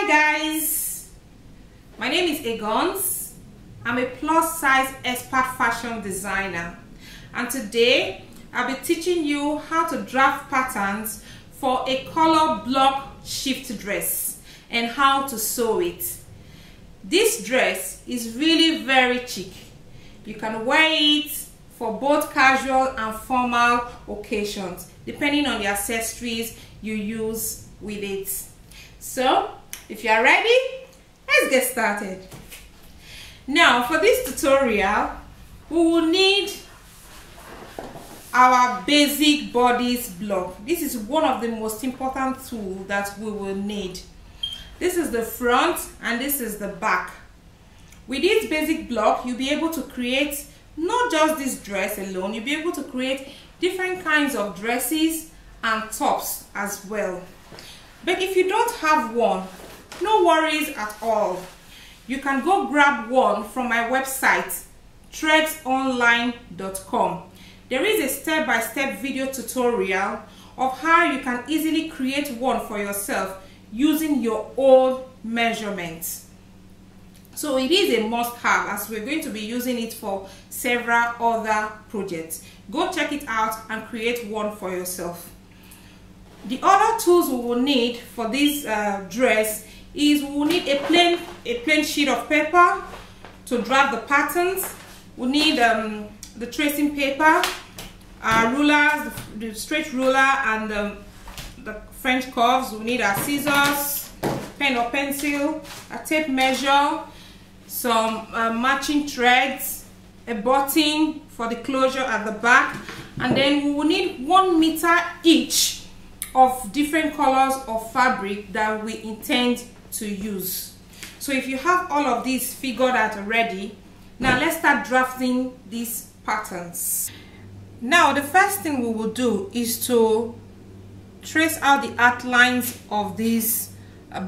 Hi guys, my name is Egons. I'm a plus size expert fashion designer, and today I'll be teaching you how to draft patterns for a color block shift dress and how to sew it. This dress is really very chic. You can wear it for both casual and formal occasions depending on the accessories you use with it. So if you are ready, let's get started. Now for this tutorial, we will need our basic bodice block. This is one of the most important tools that we will need. This is the front and this is the back. With this basic block, you'll be able to create not just this dress alone, you'll be able to create different kinds of dresses and tops as well. But if you don't have one, no worries at all. You can go grab one from my website, threadsonline.com. There is a step-by-step video tutorial of how you can easily create one for yourself using your own measurements. So it is a must-have as we're going to be using it for several other projects. Go check it out and create one for yourself. The other tools we will need for this dress is we will need a plain sheet of paper to draft the patterns. We need the tracing paper, rulers, the straight ruler, and the French curves. We need our scissors, pen or pencil, a tape measure, some matching threads, a button for the closure at the back, and then we will need 1 meter each of different colors of fabric that we intend to use. So if you have all of these figured out already, now let's start drafting these patterns. Now the first thing we will do is to trace out the outlines of this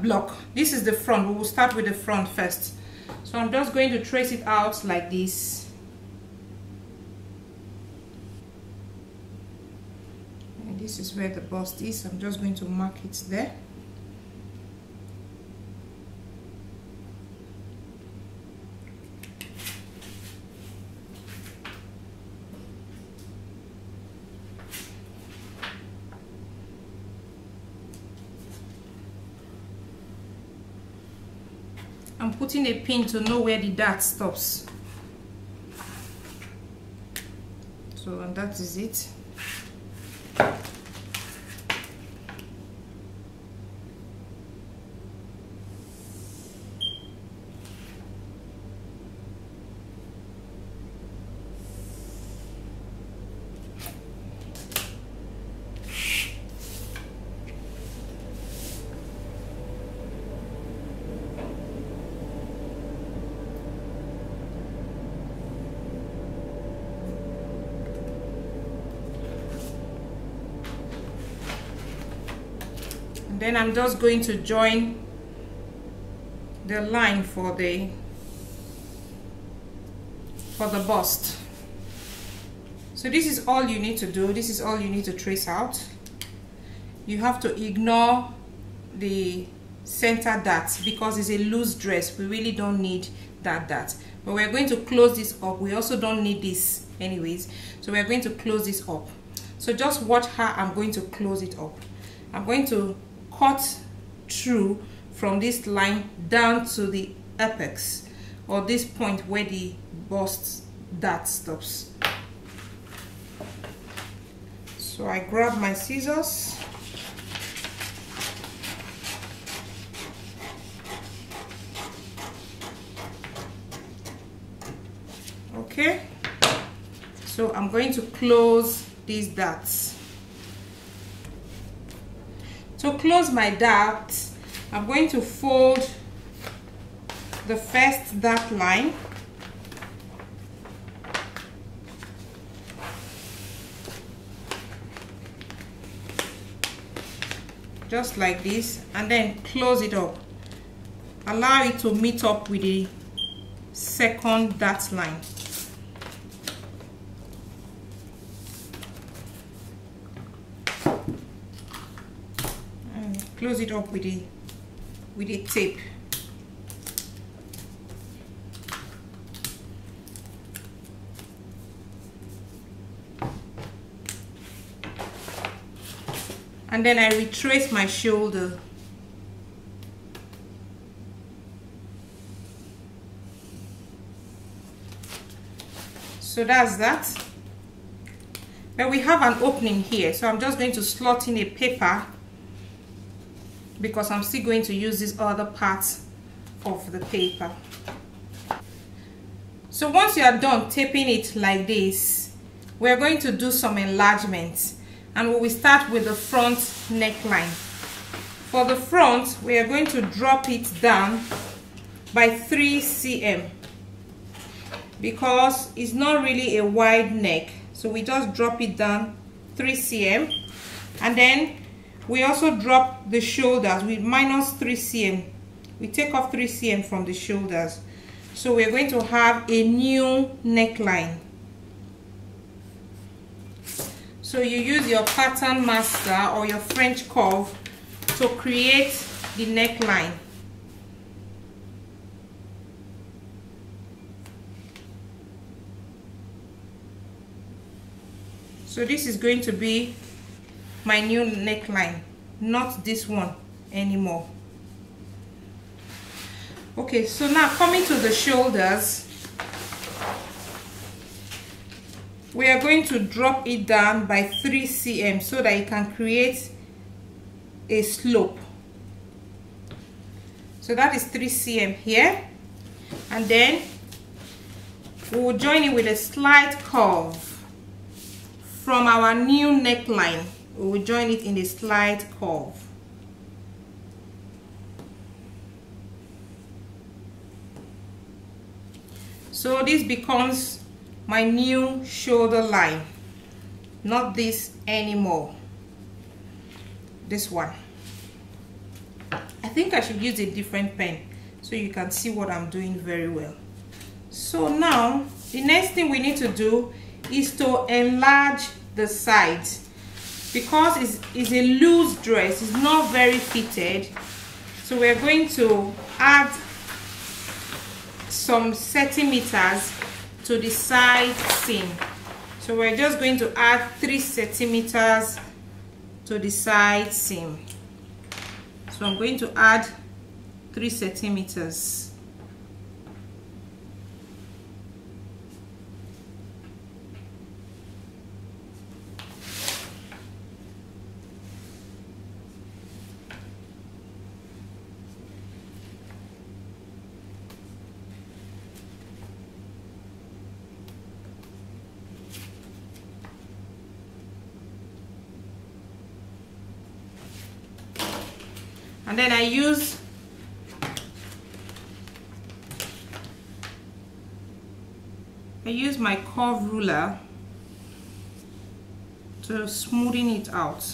block. This is the front. We will start with the front first. So I'm just going to trace it out like this. And this is where the bust is. I'm just going to mark it there. I'm putting a pin to know where the dart stops. So, and that is it. Then I'm just going to join the line for the bust. So this is all you need to do. This is all you need to trace out. You have to ignore the center dart because it's a loose dress. We really don't need that dart. But we're going to close this up. We also don't need this anyways. So we're going to close this up. So just watch how I'm going to close it up. I'm going to cut through from this line down to the apex, or this point where the bust dart stops. So I grab my scissors, okay, so I'm going to close these darts. To close my dart, I'm going to fold the first dart line, just like this, and then close it up. Allow it to meet up with the second dart line. Close it up with the with a tape. And then I retrace my shoulder. So that's that. Then we have an opening here, so I'm just going to slot in a paper because I'm still going to use this other part of the paper. So once you are done taping it like this, we're going to do some enlargements, and we will start with the front neckline. For the front, we are going to drop it down by 3 cm because it's not really a wide neck. So we just drop it down 3 cm, and then we also drop the shoulders with minus 3 cm. We take off 3 cm from the shoulders. So we're going to have a new neckline. So you use your pattern master or your French curve to create the neckline. So this is going to be my new neckline, not this one anymore. Okay, so now coming to the shoulders, we are going to drop it down by 3 cm so that it can create a slope. So that is 3 cm here, and then we will join it with a slight curve from our new neckline. We will join it in a slight curve. So this becomes my new shoulder line, not this anymore, this one. I think I should use a different pen so you can see what I'm doing very well. So now the next thing we need to do is to enlarge the sides, because it's a loose dress, it's not very fitted. So we're going to add some centimeters to the side seam. So we're just going to add 3 centimeters to the side seam. So I'm going to add 3 centimeters. And then I use my curve ruler to smoothen it out.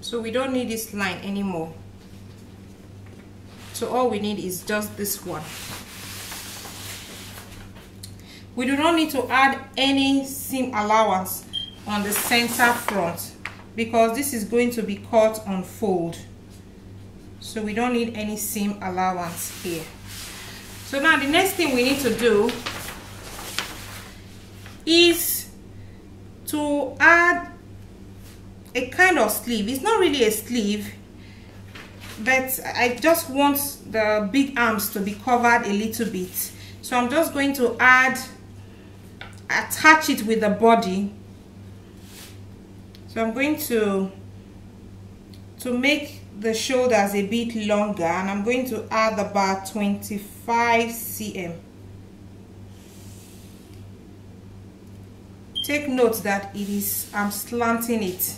So we don't need this line anymore. So all we need is just this one. We do not need to add any seam allowance on the center front because this is going to be cut on fold. So we don't need any seam allowance here. So now the next thing we need to do is to add a kind of sleeve. It's not really a sleeve, but I just want the big arms to be covered a little bit. So I'm just going to attach it with the body. So I'm going to make the shoulders a bit longer, and I'm going to add about 25 cm. Take note that I'm slanting it.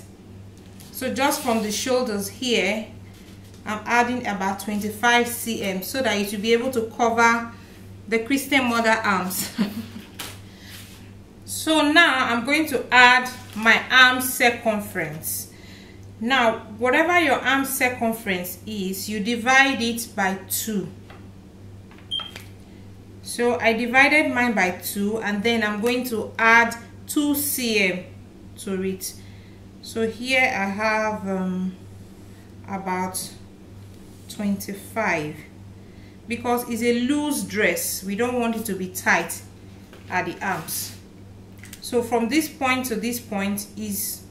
So just from the shoulders here, I'm adding about 25 cm so that it will be able to cover the Christian mother arms. So now I'm going to add my arm circumference. Now, whatever your arm circumference is, you divide it by 2. So I divided mine by 2, and then I'm going to add 2 cm to it. So here I have about 25, because it's a loose dress. We don't want it to be tight at the arms. So from this point to this point is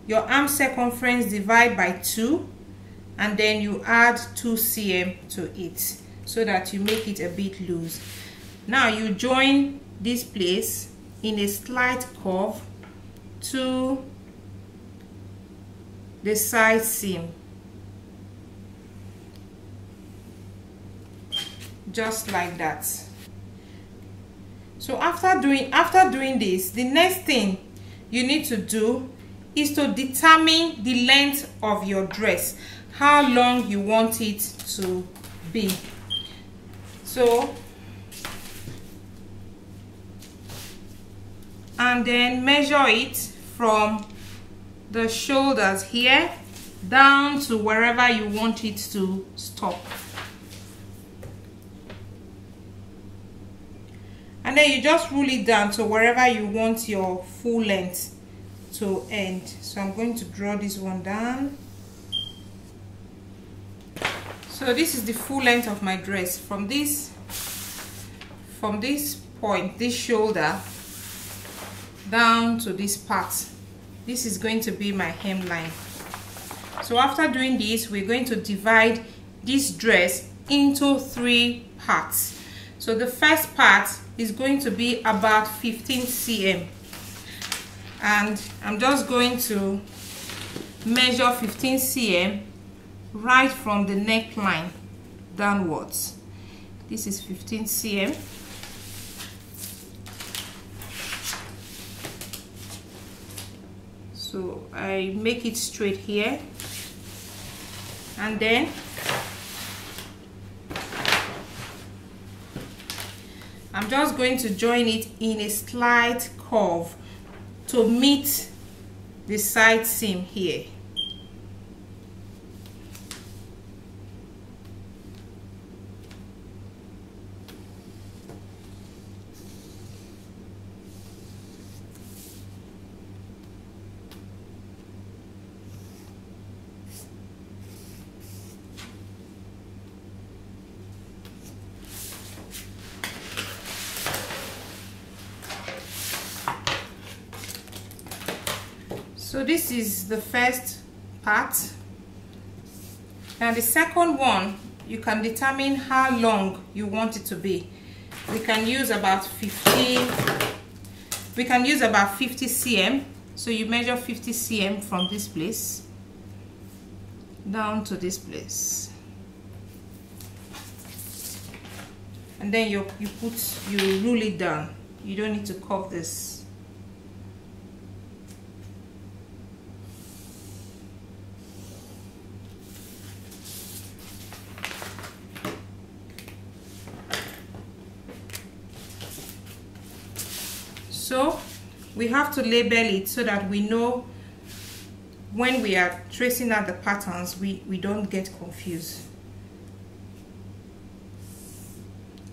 your arm circumference divided by 2, and then you add 2 cm to it so that you make it a bit loose. Now you join this place in a slight curve to the side seam, just like that. So after doing this, the next thing you need to do is to determine the length of your dress, how long you want it to be. So, and then measure it from the shoulders here down to wherever you want it to stop. And then you just rule it down to wherever you want your full length to end. So I'm going to draw this one down. So this is the full length of my dress from this point, this shoulder, down to this part. This is going to be my hemline. So after doing this, we're going to divide this dress into 3 parts. So the first part is going to be about 15 cm, and I'm just going to measure 15 cm right from the neckline downwards. This is 15 cm. So I make it straight here, and then I'm just going to join it in a slight curve to meet the side seam here. So this is the first part. Now the second one, you can determine how long you want it to be. We can use about 50 cm. So you measure 50 cm from this place down to this place, and then you rule it down. You don't need to curve this. So we have to label it so that we know when we are tracing out the patterns, we don't get confused.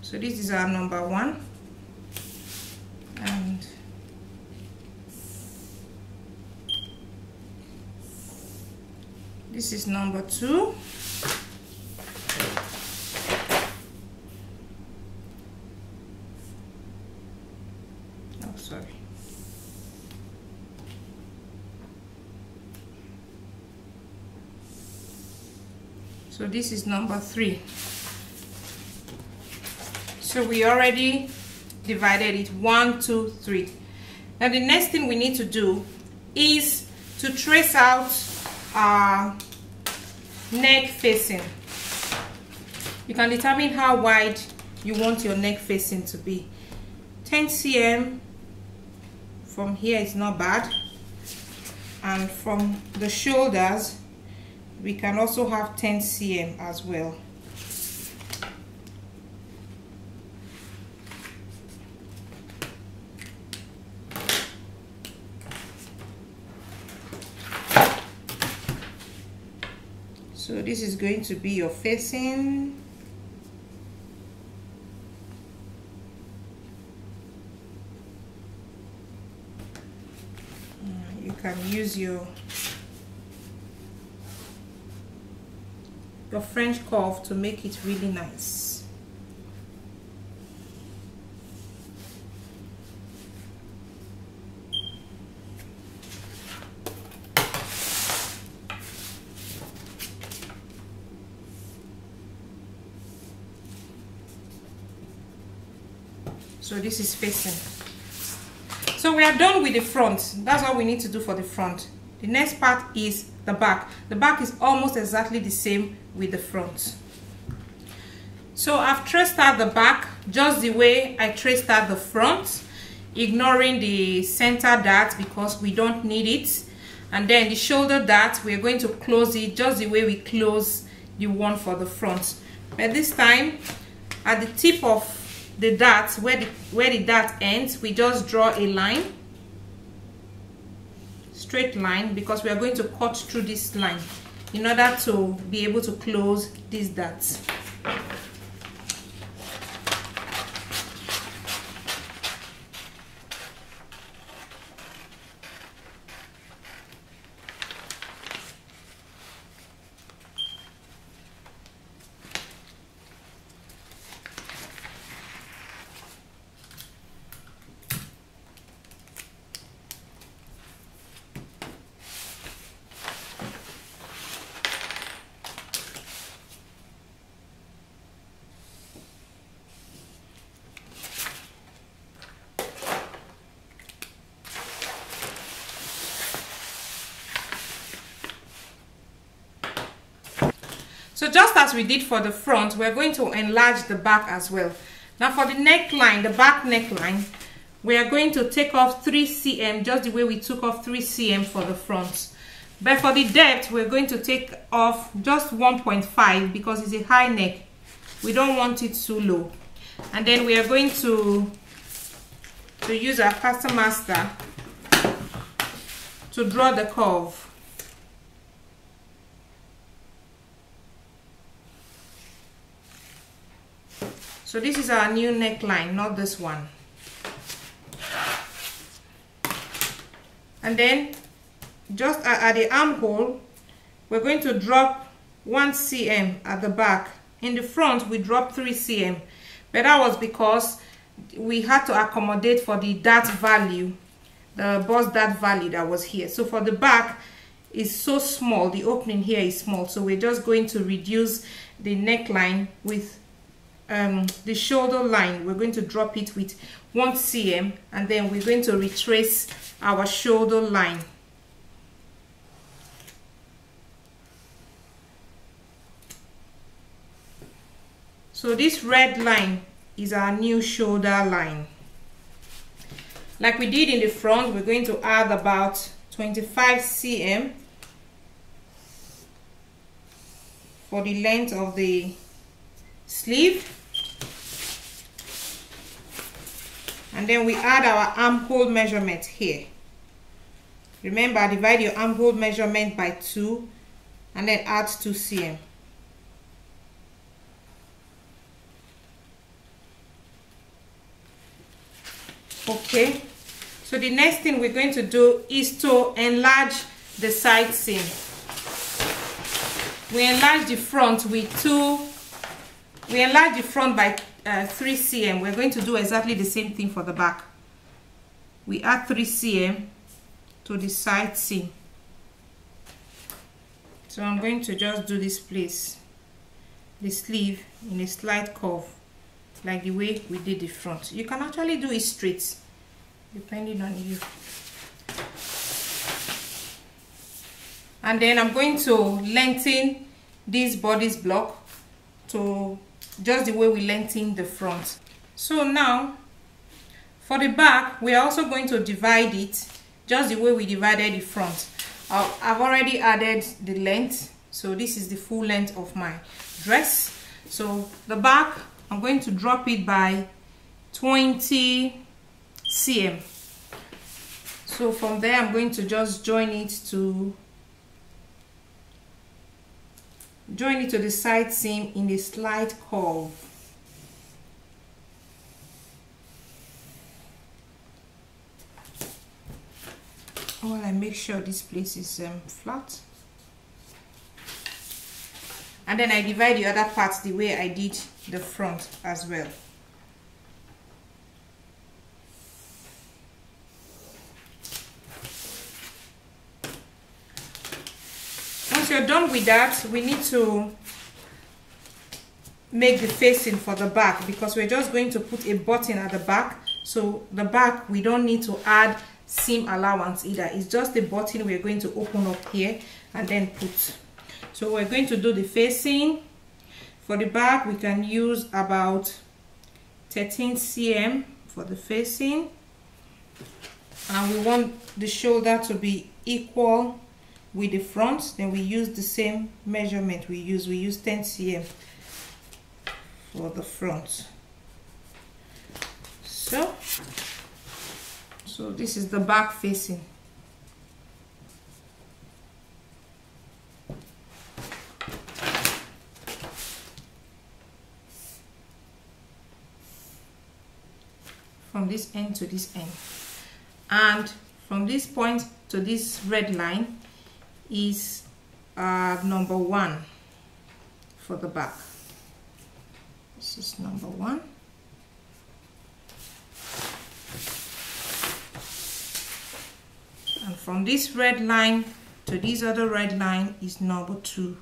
So this is our number 1, and this is number 2. So this is number 3. So we already divided it 1, 2, 3. Now the next thing we need to do is to trace out our neck facing. You can determine how wide you want your neck facing to be. 10 cm from here is not bad. and from the shoulders we can also have 10 cm as well. So this is going to be your facing. You can use your French curve to make it really nice. So this is facing. So we are done with the front. That's all we need to do for the front. The next part is the back. The back is almost exactly the same with the front. So I've traced out the back just the way I traced out the front, ignoring the center dart because we don't need it. And then the shoulder dart, we're going to close it just the way we close the one for the front. But this time, at the tip of the dart, where the dart ends, we just draw a line, straight line, because we are going to cut through this line in order to be able to close these darts. So just as we did for the front, we're going to enlarge the back as well. Now for the neckline, the back neckline, we are going to take off 3 cm just the way we took off 3 cm for the front. But for the depth, we're going to take off just 1.5 because it's a high neck. We don't want it too low. And then we are going to use our Faster Master to draw the curve. So this is our new neckline, not this one. And then just at the armhole, we're going to drop 1 cm at the back. In the front, we dropped 3 cm, but that was because we had to accommodate for the dart value, the bust dart value that was here. So for the back, it's so small, the opening here is small, so we're just going to reduce the neckline with the shoulder line. We're going to drop it with 1 cm, and then we're going to retrace our shoulder line. So this red line is our new shoulder line. Like we did in the front, we're going to add about 25 cm for the length of the sleeve. And then we add our armhole measurement here. Remember, divide your armhole measurement by 2 and then add 2 cm. Okay, so the next thing we're going to do is to enlarge the side seam. We enlarge the front with we enlarge the front by 3 cm. We're going to do exactly the same thing for the back. We add 3 cm to the side seam. So I'm going to just do this place, the sleeve, in a slight curve, like the way we did the front. You can actually do it straight, depending on you. And then I'm going to lengthen this bodice block to just the way we lengthen the front. So now for the back, we are also going to divide it just the way we divided the front. I've already added the length, so this is the full length of my dress. So the back, I'm going to drop it by 20 cm. So from there I'm going to just join it to the side seam in a slight curve. While I make sure this place is flat, and then I divide the other parts the way I did the front as well. Once you're done with that, we need to make the facing for the back, because we're just going to put a button at the back. So the back, we don't need to add seam allowance either. It's just the button we're going to open up here and then put. So we're going to do the facing. For the back, we can use about 13 cm for the facing, and we want the shoulder to be equal with the front. Then we use the same measurement we use 10 cm for the front. So this is the back facing. From this end to this end, and from this point to this red line is number 1 for the back. This is number 1. And from this red line to this other red line is number 2.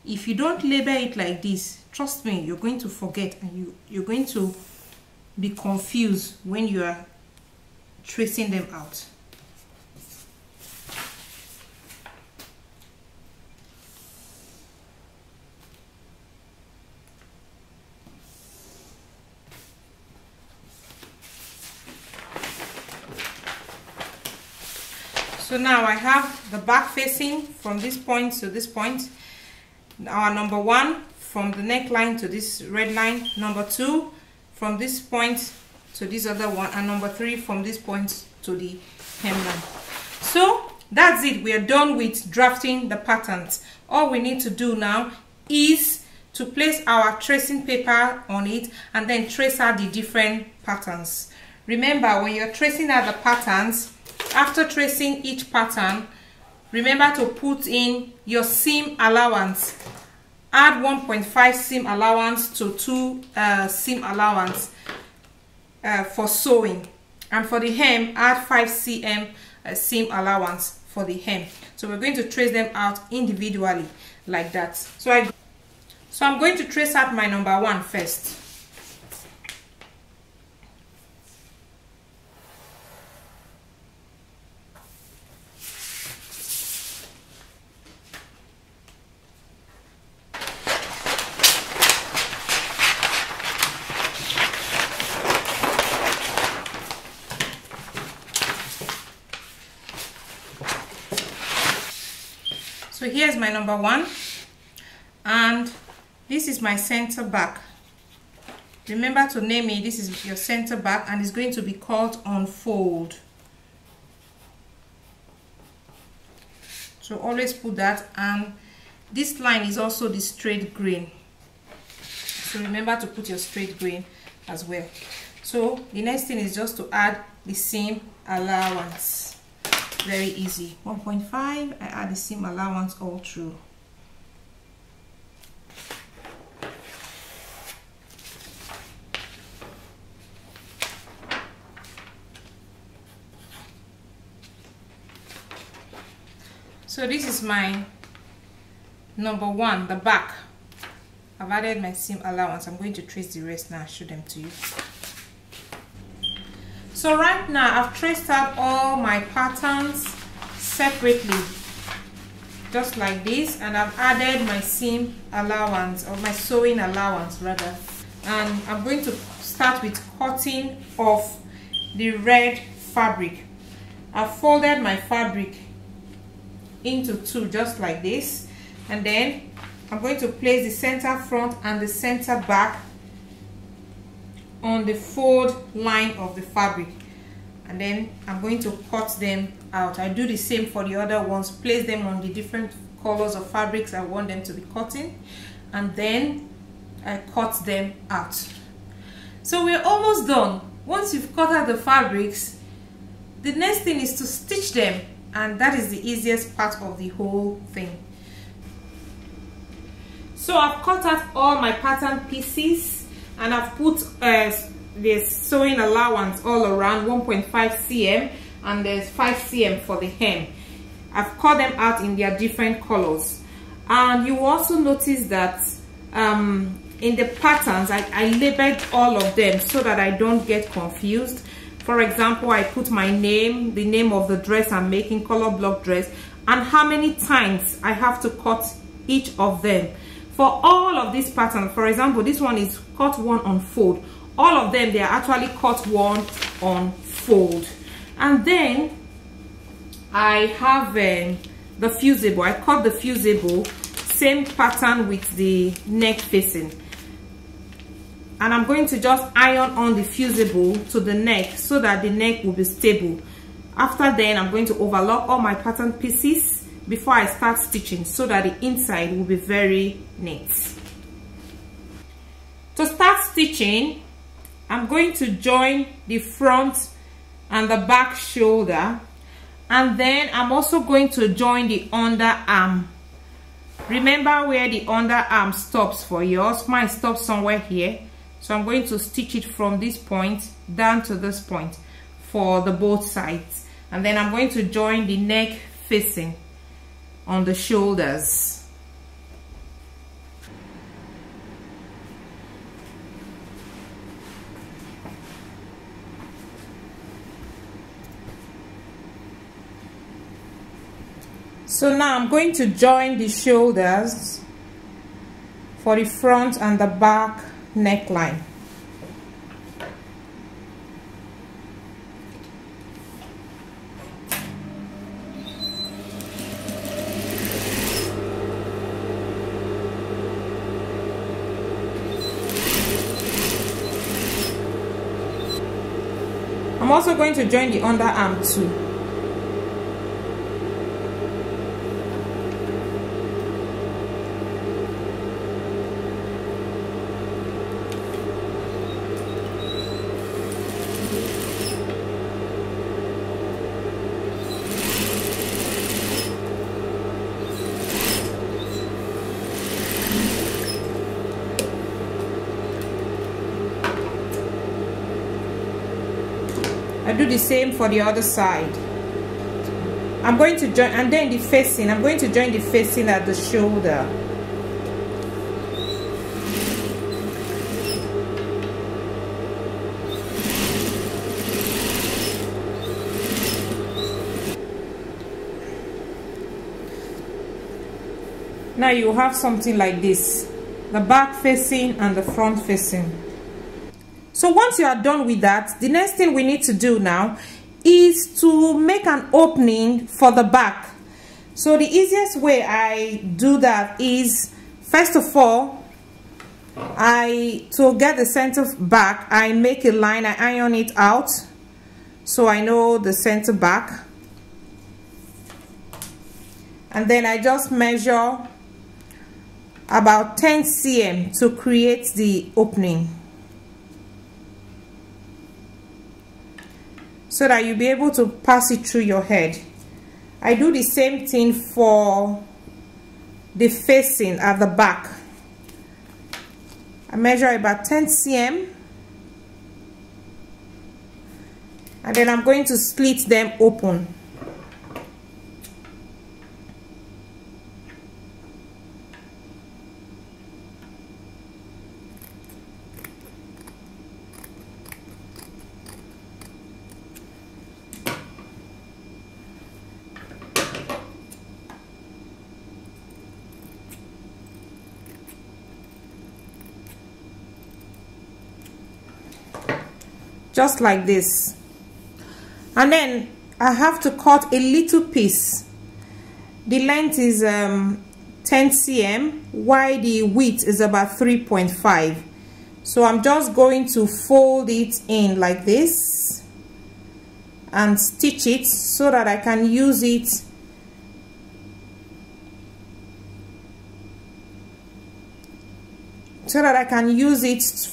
If you don't label it like this, trust me, you're going to forget, and you're going to be confused when you are tracing them out. So now I have the back facing from this point to this point. Our number 1 from the neckline to this red line, number 2 from this point to this other one, and number 3 from this point to the hemline. So that's it. We are done with drafting the patterns. All we need to do now is to place our tracing paper on it and then trace out the different patterns. Remember, when you're tracing out the patterns, after tracing each pattern, remember to put in your seam allowance. Add 1.5 seam allowance to 2 seam allowance for sewing. And for the hem, add 5 cm seam allowance for the hem. So we're going to trace them out individually like that. So I'm going to trace out my number 1 first. So here's my number 1, and this is my center back. Remember to name it. This is your center back, and it's going to be called unfold. So always put that, and this line is also the straight grain. So remember to put your straight grain as well. So the next thing is just to add the seam allowance. Very easy. 1.5, I add the seam allowance all through. So this is my number 1, the back. I've added my seam allowance. I'm going to trace the rest now and show them to you. So right now I've traced out all my patterns separately, just like this, and I've added my seam allowance, or my sewing allowance rather, and I'm going to start with cutting off the red fabric. I've folded my fabric into two just like this, and then I'm going to place the center front and the center back on the fold line of the fabric, and then I'm going to cut them out. I do the same for the other ones, place them on the different colors of fabrics I want them to be cutting, and then I cut them out. So we're almost done. Once you've cut out the fabrics, the next thing is to stitch them, and that is the easiest part of the whole thing. So I've cut out all my pattern pieces, and I've put the sewing allowance all around 1.5 cm, and there's 5 cm for the hem. I've cut them out in their different colors, and you will also notice that in the patterns I labeled all of them so that I don't get confused. For example, I put my name, the name of the dress I'm making, color block dress, and how many times I have to cut each of them. For all of these patterns, for example, this one is cut one on fold. All of them, they are actually cut one on fold. And then I have the fusible. I cut the fusible, same pattern with the neck facing. And I'm going to just iron on the fusible to the neck so that the neck will be stable. After then, I'm going to overlock all my pattern pieces before I start stitching so that the inside will be very neat. To start stitching, I'm going to join the front and the back shoulder, and then I'm also going to join the underarm. Remember where the underarm stops for yours. Mine stops somewhere here, so I'm going to stitch it from this point down to this point for the both sides, and then I'm going to join the neck facing on the shoulders. So now I'm going to join the shoulders for the front and the back neckline. I'm also going to join the underarm too. I do the same for the other side. I'm going to join, and then the facing, I'm going to join the facing at the shoulder. Now you have something like this, the back facing and the front facing. So once you are done with that, the next thing we need to do now is to make an opening for the back. So the easiest way I do that is, first of all, to get the center back, I make a line, I iron it out so I know the center back, and then I just measure about 10 cm to create the opening, so that you'll be able to pass it through your head. I do the same thing for the facing at the back. I measure about 10 cm, and then I'm going to slit them open. just like this. And then I have to cut a little piece. The length is 10 cm, while the width is about 3.5. So I'm just going to fold it in like this and stitch it so that I can use it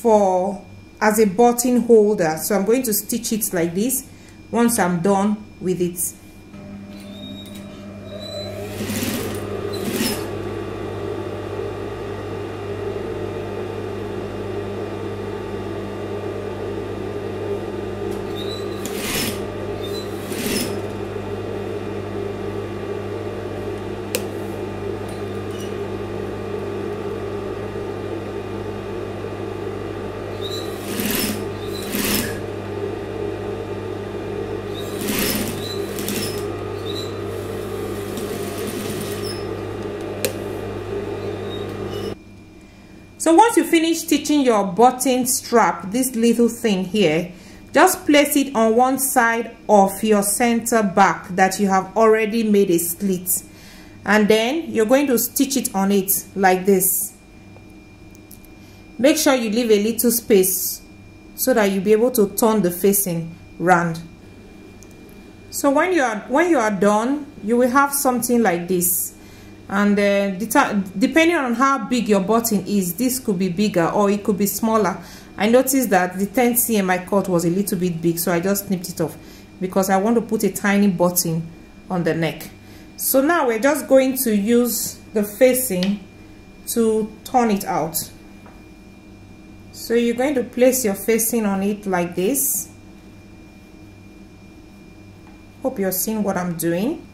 for as a button holder. So I'm going to stitch it like this once I'm done with it. So once you finish stitching your button strap, this little thing here, just place it on one side of your center back that you have already made a slit, and then you're going to stitch it on it like this. Make sure you leave a little space so that you'll be able to turn the facing round. So when you are done, you will have something like this. And depending on how big your button is, this could be bigger or it could be smaller. I noticed that the 10 cm I cut was a little bit big, so I just snipped it off because I want to put a tiny button on the neck. So now we're just going to use the facing to turn it out. So you're going to place your facing on it like this. Hope you're seeing what I'm doing.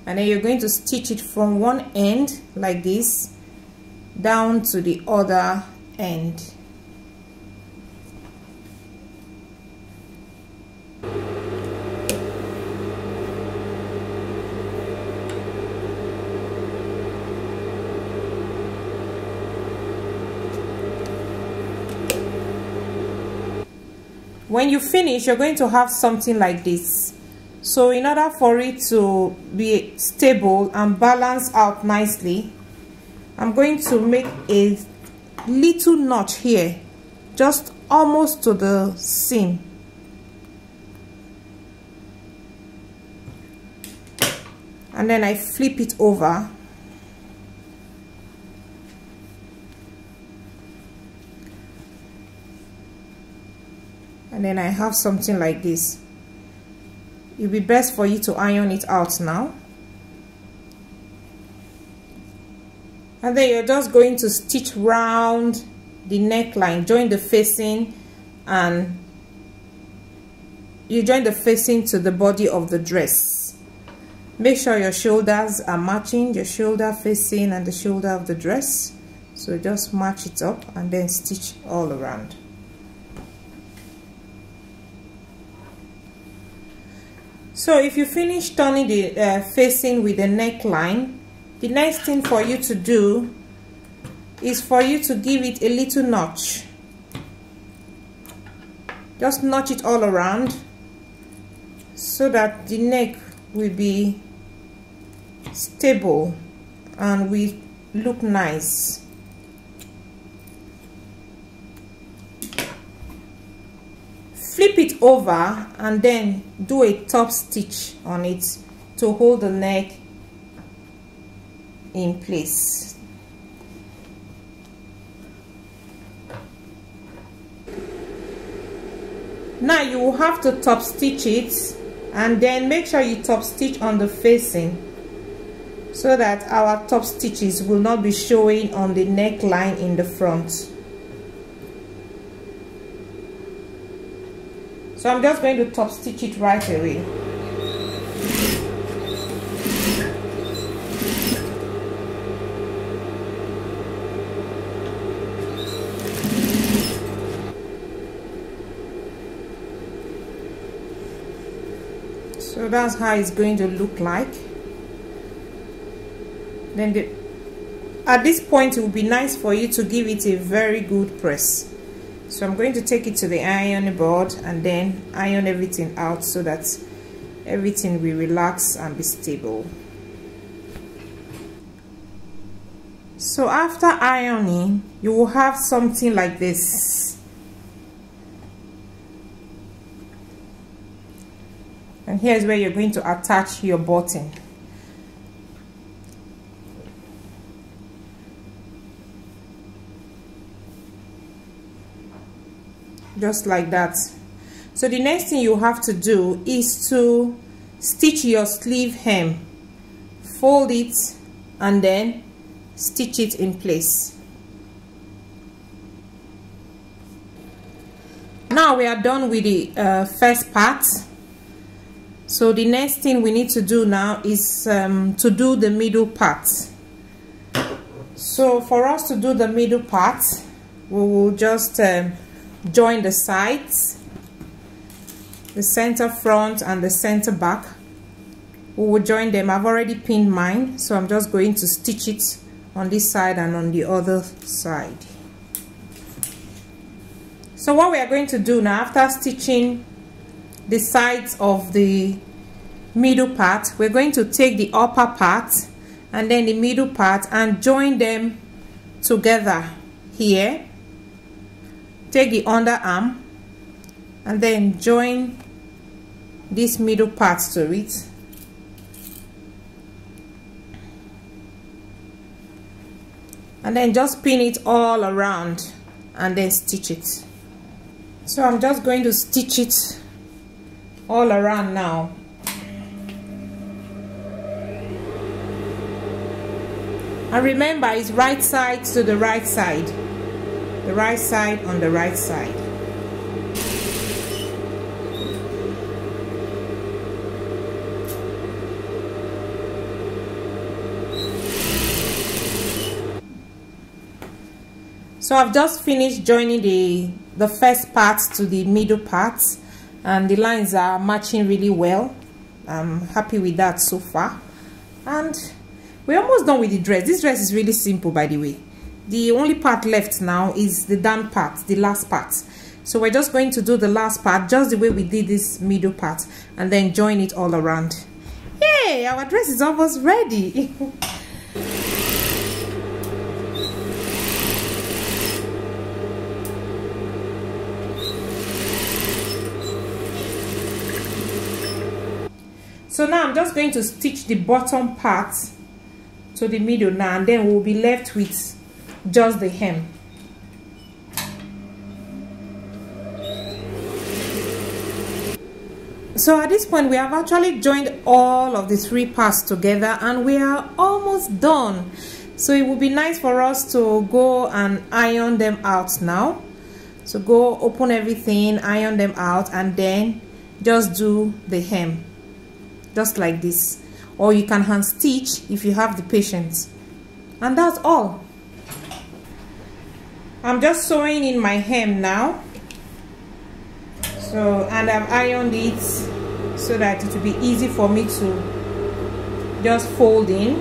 And then you're going to stitch it from one end like this down to the other end. When you finish, you're going to have something like this. So in order for it to be stable and balance out nicely, I'm going to make a little notch here, just almost to the seam. And then I flip it over. And then I have something like this. It'll be best for you to iron it out now. And then you're just going to stitch round the neckline, join the facing, and you join the facing to the body of the dress. Make sure your shoulders are matching, your shoulder facing and the shoulder of the dress. So just match it up and then stitch all around. So if you finish turning the facing with the neckline, the next thing for you to do is for you to give it a little notch. Just notch it all around so that the neck will be stable and will look nice. Flip it over and then do a top stitch on it to hold the neck in place. Now you will have to top stitch it, and then make sure you top stitch on the facing so that our top stitches will not be showing on the neckline in the front. So I'm just going to top stitch it right away. So that's how it's going to look like. Then at this point it will be nice for you to give it a very good press. So I'm going to take it to the ironing board and then iron everything out so that everything will relax and be stable. So after ironing, you will have something like this. And here's where you're going to attach your button. Just like that. So the next thing you have to do is to stitch your sleeve hem. Fold it and then stitch it in place. Now we are done with the first part. So the next thing we need to do now is to do the middle part. So for us to do the middle part, we will just join the sides, the center front and the center back. We will join them. I've already pinned mine, so I'm just going to stitch it on this side and on the other side. So what we are going to do now, after stitching the sides of the middle part, we're going to take the upper part and then the middle part and join them together here. Take the underarm and then join this middle part to it. And then just pin it all around and then stitch it. So I'm just going to stitch it all around now. And remember, it's right side to the right side. The right side on the right side. So I've just finished joining the first part to the middle part, and the lines are matching really well. I'm happy with that so far. And we're almost done with the dress. This dress is really simple, by the way. The only part left now is the down part, the last part. So we're just going to do the last part just the way we did this middle part and then join it all around. Yay, our dress is almost ready. So now I'm just going to stitch the bottom part to the middle now, and then we'll be left with just the hem. So at this point we have actually joined all of the three parts together and we are almost done. So it would be nice for us to go and iron them out now. So go open everything, iron them out, and then just do the hem just like this, or you can hand stitch if you have the patience. And that's all. I'm just sewing in my hem now. So, and I've ironed it so that it will be easy for me to just fold in.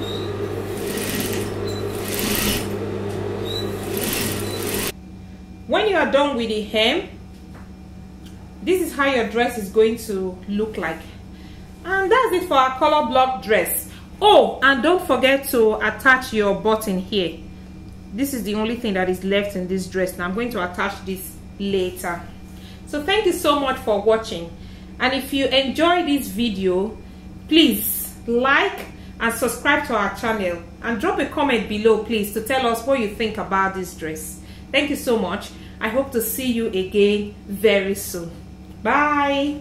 When you are done with the hem, this is how your dress is going to look like. And that's it for our color block dress. Oh, and don't forget to attach your button here. This is the only thing that is left in this dress. Now I'm going to attach this later. So thank you so much for watching. And if you enjoyed this video, please like and subscribe to our channel. And drop a comment below, please, to tell us what you think about this dress. Thank you so much. I hope to see you again very soon. Bye.